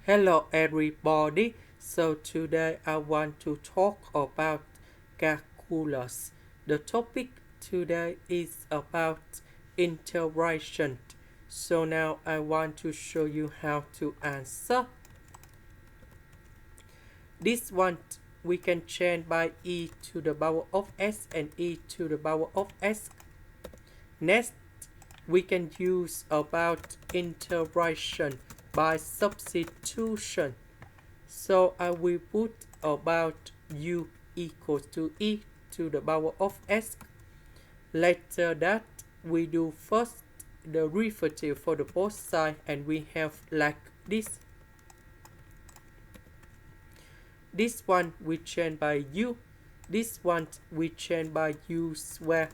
Hello everybody. So today I want to talk about calculus. The topic today is about integration. So now I want to show you how to answer. This one we can change by e to the power of s and e to the power of s. Next, we can use about integration by substitution. So I will put about u equals to e to the power of s. Later that we do first the derivative for the both sides and we have like this. This one we change by u. This one we change by u square.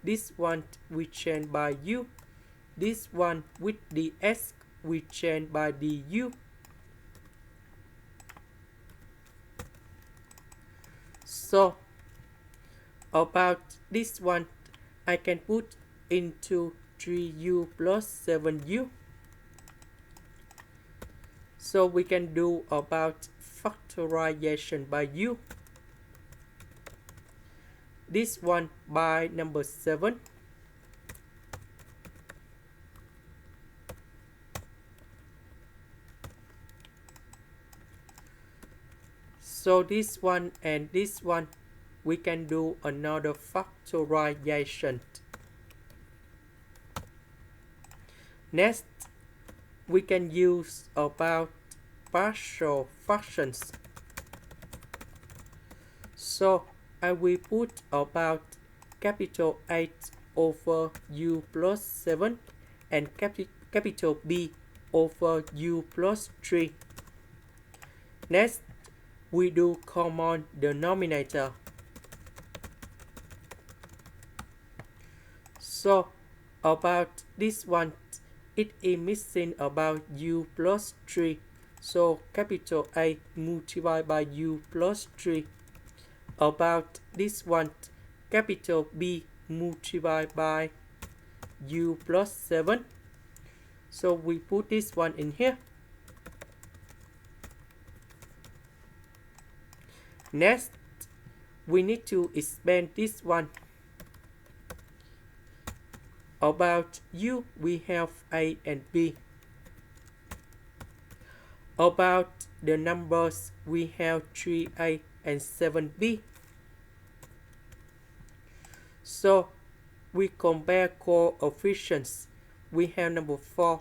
This one we change by u. This one with the s we change by du. So about this one I can put into 3u plus 7u. So we can do about factorization by u. This one by number 7. So this one and this one we can do another factorization. Next, we can use about partial fractions. So I will put about capital 8 over u plus 7 and capital B over u plus 3. Next, we do common denominator. So about this one, it is missing about u plus 3. So capital A multiplied by u plus 3. About this one, capital B multiplied by u plus 7. So we put this one in here. Next, we need to expand this one. About u, we have A and B. About the numbers, we have 3a and 7b. So we compare coefficients. We have number 4.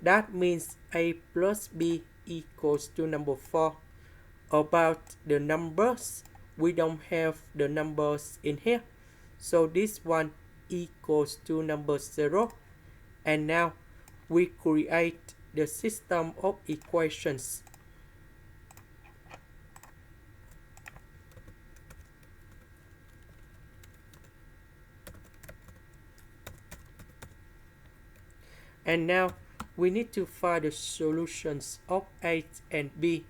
That means a plus b equals to number 4. About the numbers, we don't have the numbers in here. So this one equals to number 0. And now we create the system of equations. And now we need to find the solutions of A and B.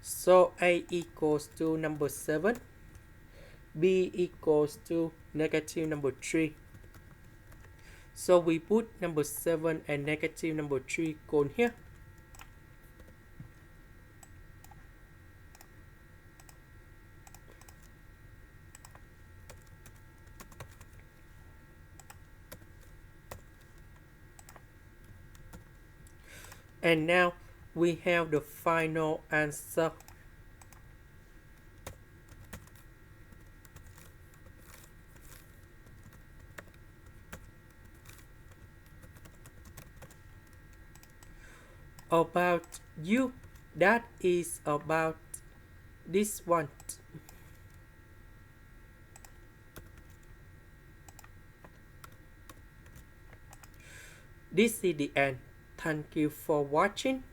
So A equals to number 7. B equals to negative number 3. So we put number 7 and negative number 3 on here. And now we have the final answer. About u, that is about this one. This is the end. Thank you for watching.